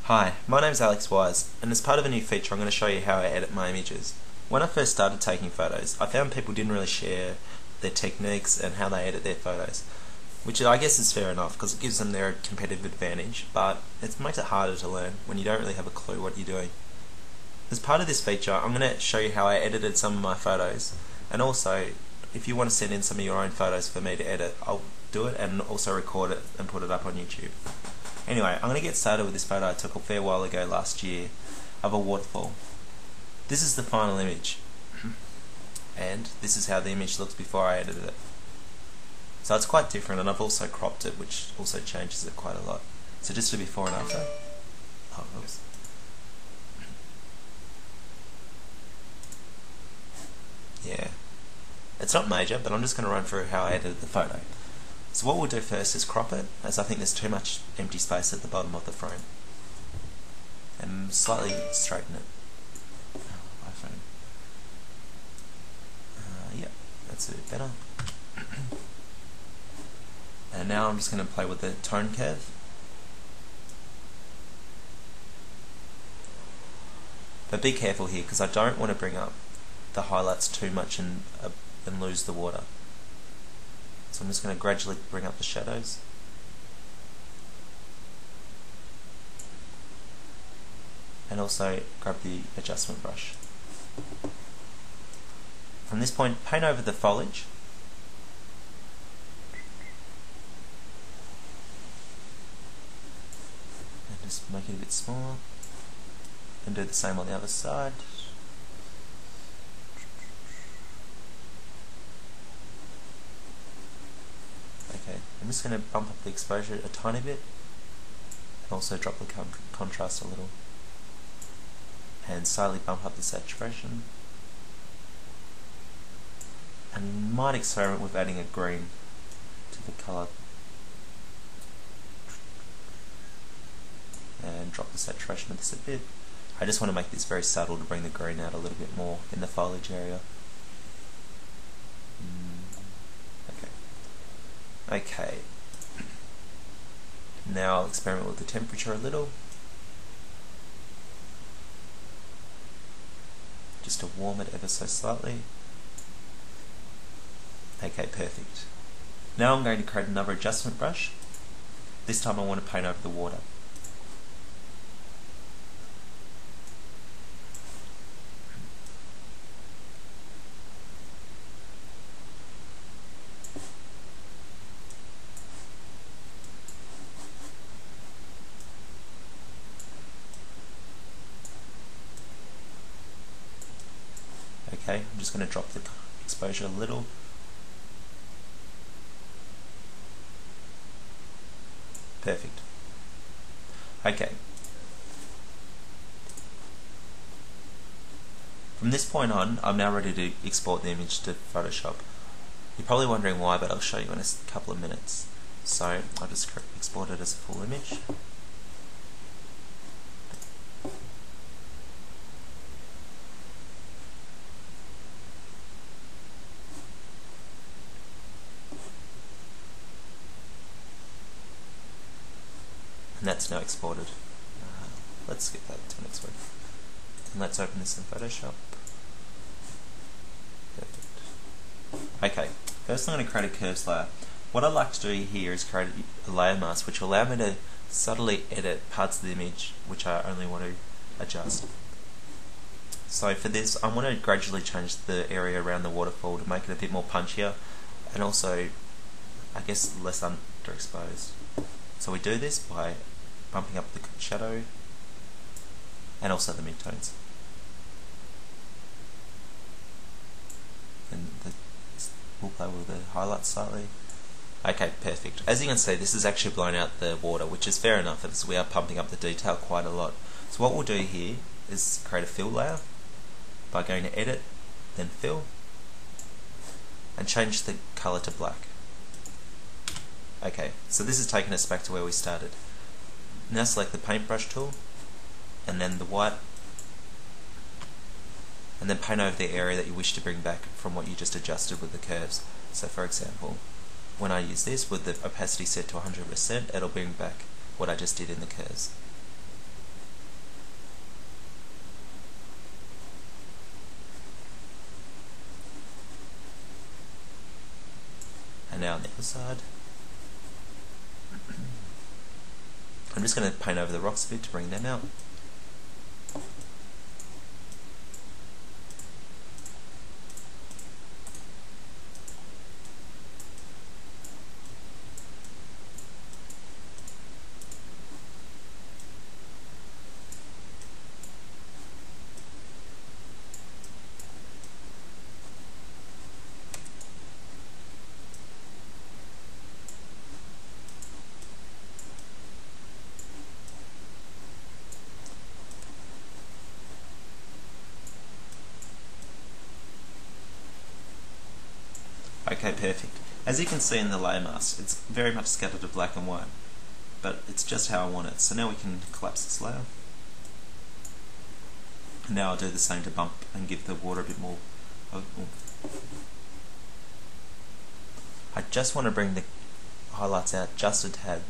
Hi, my name's Alex Wise, and as part of a new feature I'm going to show you how I edit my images. When I first started taking photos, I found people didn't really share their techniques and how they edit their photos, which I guess is fair enough because it gives them their competitive advantage, but it makes it harder to learn when you don't really have a clue what you're doing. As part of this feature, I'm going to show you how I edited some of my photos, and also if you want to send in some of your own photos for me to edit, I'll do it and also record it and put it up on YouTube. Anyway, I'm going to get started with this photo I took a fair while ago last year of a waterfall. This is the final image, and this is how the image looks before I edited it. So it's quite different, and I've also cropped it, which also changes it quite a lot. So just a before and after. Oh, oops. Yeah, it's not major, but I'm just going to run through how I edited the photo. So what we'll do first is crop it, as I think there's too much empty space at the bottom of the frame, and slightly straighten it. Oh, iPhone. Yeah, that's a bit better. And now I'm just going to play with the tone curve. But be careful here, because I don't want to bring up the highlights too much and lose the water. So I'm just going to gradually bring up the shadows. And also grab the adjustment brush. From this point, paint over the foliage. And just make it a bit smaller. And do the same on the other side. Okay, I'm just going to bump up the exposure a tiny bit, and also drop the contrast a little, and slightly bump up the saturation, and might experiment with adding a green to the colour, and drop the saturation of this a bit. I just want to make this very subtle to bring the green out a little bit more in the foliage area. Okay, now I'll experiment with the temperature a little, just to warm it ever so slightly. Okay, perfect. Now I'm going to create another adjustment brush. This time I want to paint over the water. Okay, I'm just going to drop the exposure a little. Perfect. Okay. From this point on, I'm now ready to export the image to Photoshop. You're probably wondering why, but I'll show you in a couple of minutes. So I'll just export it as a full image. And that's now exported. Let's skip that to next week. And let's open this in Photoshop. Perfect. Okay, first I'm going to create a curves layer. What I like to do here is create a layer mask which will allow me to subtly edit parts of the image which I only want to adjust. So for this, I want to gradually change the area around the waterfall to make it a bit more punchier and also, I guess, less underexposed. So we do this by bumping up the shadow and also the midtones. And we'll play with the highlights slightly. Okay, perfect. As you can see, this has actually blown out the water, which is fair enough as we are pumping up the detail quite a lot. So what we'll do here is create a fill layer by going to Edit, then Fill, and change the colour to black. Okay, so this has taken us back to where we started. Now select the paintbrush tool, and then the white, and then paint over the area that you wish to bring back from what you just adjusted with the curves. So for example, when I use this with the opacity set to 100%, it'll bring back what I just did in the curves. on the other side. I'm just going to paint over the rocks a bit to bring them out. Okay, perfect. As you can see in the layer mask, it's very much scattered to black and white, but it's just how I want it. So now we can collapse this layer. And now I'll do the same to bump and give the water a bit more oomph. I just want to bring the highlights out just a tad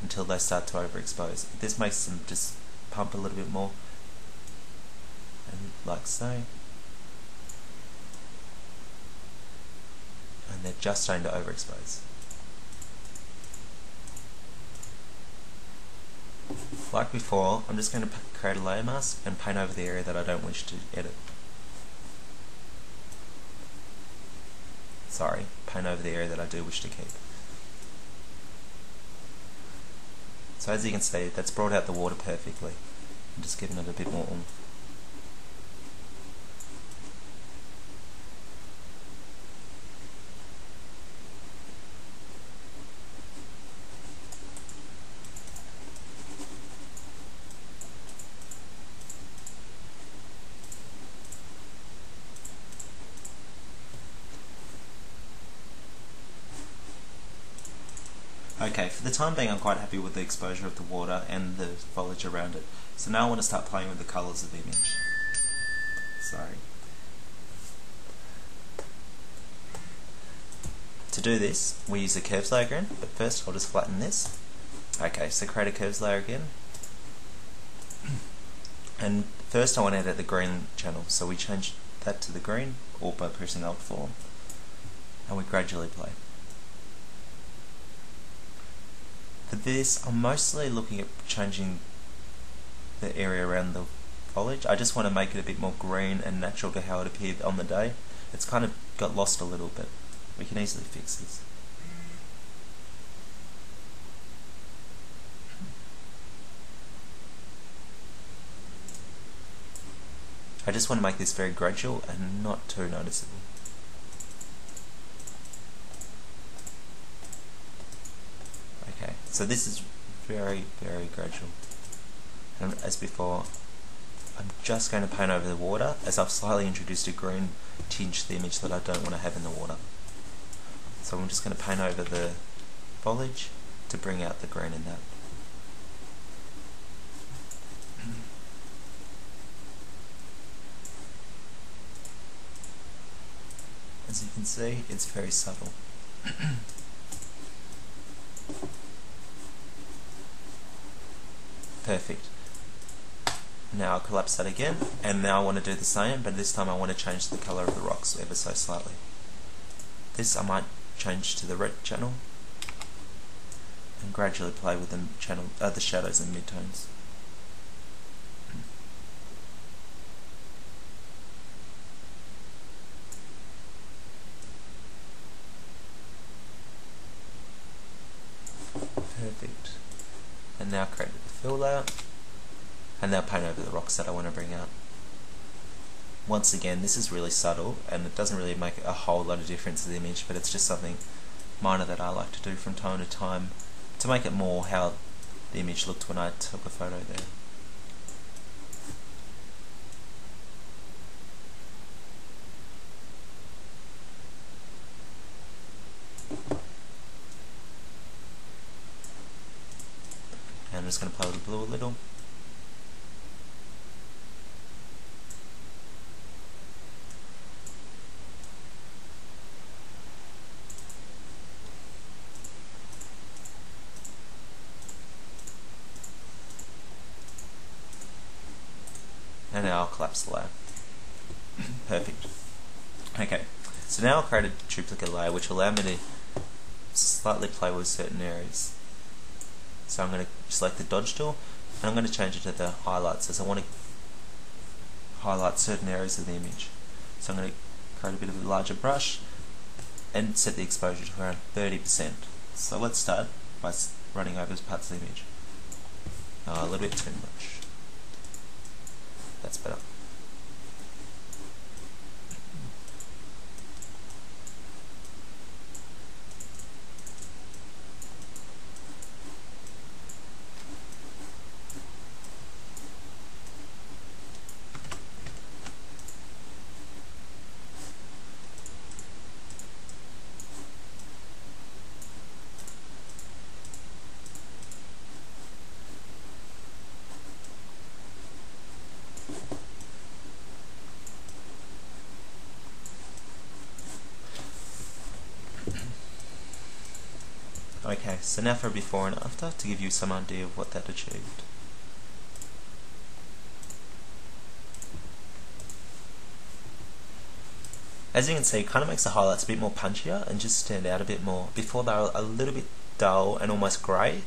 until they start to overexpose. This makes them just pump a little bit more, and like so. And they're just starting to overexpose. Like before, I'm just going to create a layer mask and paint over the area that I don't wish to edit. Sorry, paint over the area that I do wish to keep. So as you can see, that's brought out the water perfectly. I'm just giving it a bit more oomph. Okay, for the time being I'm quite happy with the exposure of the water and the foliage around it. So now I want to start playing with the colours of the image. Sorry. To do this, we use a curves layer again, but first I'll just flatten this. Okay, so create a curves layer again. And first I want to edit the green channel, so we change that to the green, or by pressing Alt 4, and we gradually play. For this, I'm mostly looking at changing the area around the foliage. I just want to make it a bit more green and natural to how it appeared on the day. It's kind of got lost a little bit. We can easily fix this. I just want to make this very gradual and not too noticeable. Okay, so this is very, very gradual. And as before, I'm just going to paint over the water as I've slightly introduced a green tinge to the image that I don't want to have in the water. So I'm just going to paint over the foliage to bring out the green in that. As you can see, it's very subtle. Perfect. Now I'll collapse that again, and now I want to do the same, but this time I want to change the colour of the rocks ever so slightly. This I might change to the red channel, and gradually play with the shadows and midtones. Perfect. And now create the fill layer, and now paint over the rocks that I want to bring out. Once again, this is really subtle and it doesn't really make a whole lot of difference to the image, but it's just something minor that I like to do from time to time to make it more how the image looked when I took a photo there. And I'm just going to play with the blue a little. And now I'll collapse the layer. Perfect. Okay, so now I'll create a duplicate layer which will allow me to slightly play with certain areas. So I'm going to select the dodge tool, and I'm going to change it to the highlights, as I want to highlight certain areas of the image. So I'm going to create a bit of a larger brush and set the exposure to around 30%. So let's start by running over parts of the image. A little bit too much. That's better. Okay, so now for a before and after to give you some idea of what that achieved. As you can see, it kind of makes the highlights a bit more punchier and just stand out a bit more. Before they were a little bit dull and almost grey.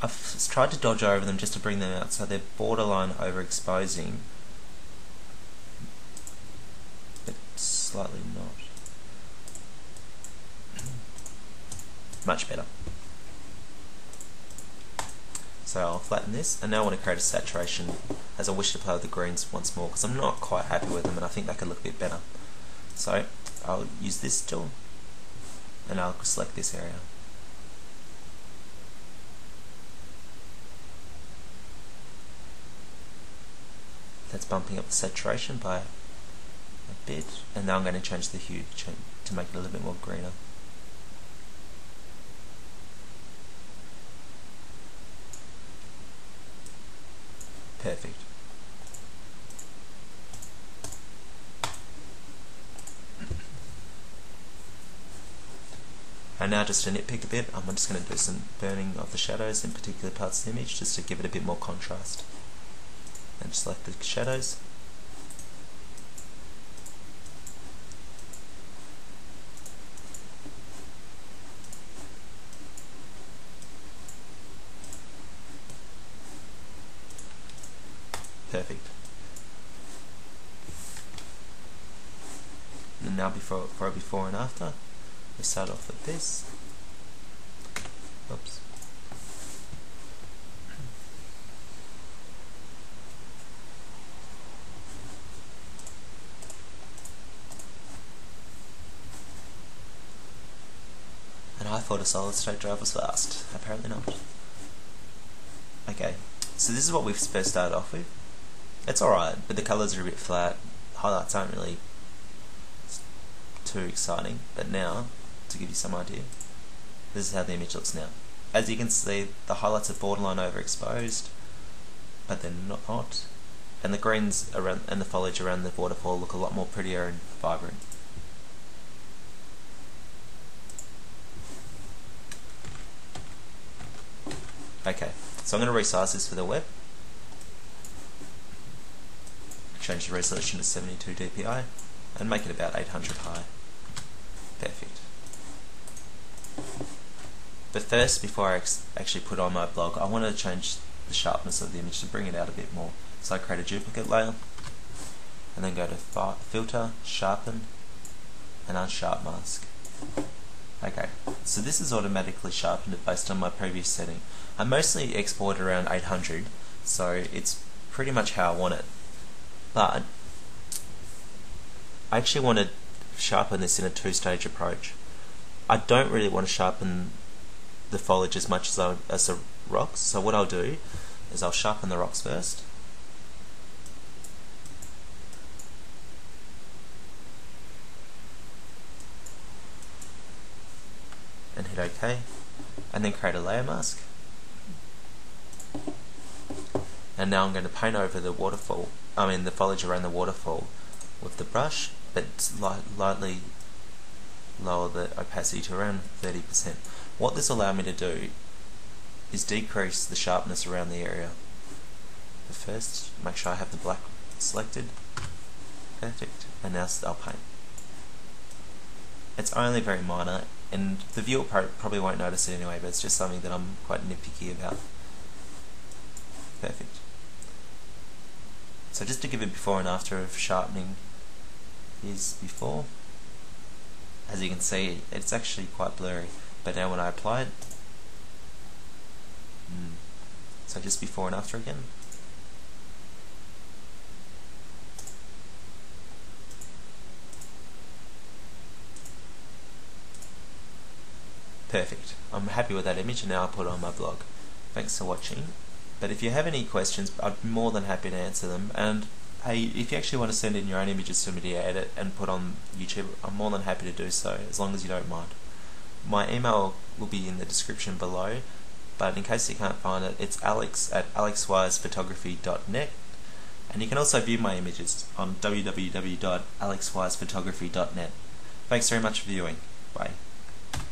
I've tried to dodge over them just to bring them out so they're borderline overexposing, but slightly not. Much better. So I'll flatten this, and now I want to create a saturation as I wish to play with the greens once more, because I'm not quite happy with them and I think they could look a bit better. So I'll use this tool and I'll select this area. That's bumping up the saturation by a bit, and now I'm going to change the hue to make it a little bit more greener. Perfect. And now just to nitpick a bit, I'm just going to do some burning of the shadows in particular parts of the image just to give it a bit more contrast. And select the shadows. Perfect. And now for a before and after, we start off with this. Oops. And I thought a solid state drive was fast. Apparently not. Okay, so this is what we've first started off with. It's alright, but the colours are a bit flat. Highlights aren't really too exciting. But now, to give you some idea, this is how the image looks now. As you can see, the highlights are borderline overexposed, but they're not. And the greens around and the foliage around the waterfall look a lot more prettier and vibrant. Okay, so I'm going to resize this for the web. Change the resolution to 72 dpi and make it about 800 high. Perfect. But first, before I actually put on my blog, I want to change the sharpness of the image to bring it out a bit more. So I create a duplicate layer and then go to Filter, Sharpen and Unsharp Mask. Okay, so this is automatically sharpened based on my previous setting. I mostly export around 800, so it's pretty much how I want it. But I actually want to sharpen this in a two-stage approach. I don't really want to sharpen the foliage as much as the rocks, so what I'll do is I'll sharpen the rocks first. And hit OK, and then create a layer mask. And now I'm going to paint over the waterfall, the foliage around the waterfall with the brush, but lightly lower the opacity to around 30%. What this will allow me to do is decrease the sharpness around the area. But first, make sure I have the black selected. Perfect. And now I'll paint. It's only very minor, and the viewer probably won't notice it anyway, but it's just something that I'm quite nitpicky about. Perfect. So just to give a before and after of sharpening, here's before. As you can see, it's actually quite blurry, but now when I apply it, so just before and after again. Perfect. I'm happy with that image, and now I'll put it on my blog. Thanks for watching. But if you have any questions, I'd be more than happy to answer them. And hey, if you actually want to send in your own images for me to edit and put on YouTube, I'm more than happy to do so, as long as you don't mind. My email will be in the description below, but in case you can't find it, it's alex@alexwisephotography.net, and you can also view my images on www.alexwisephotography.net. Thanks very much for viewing. Bye.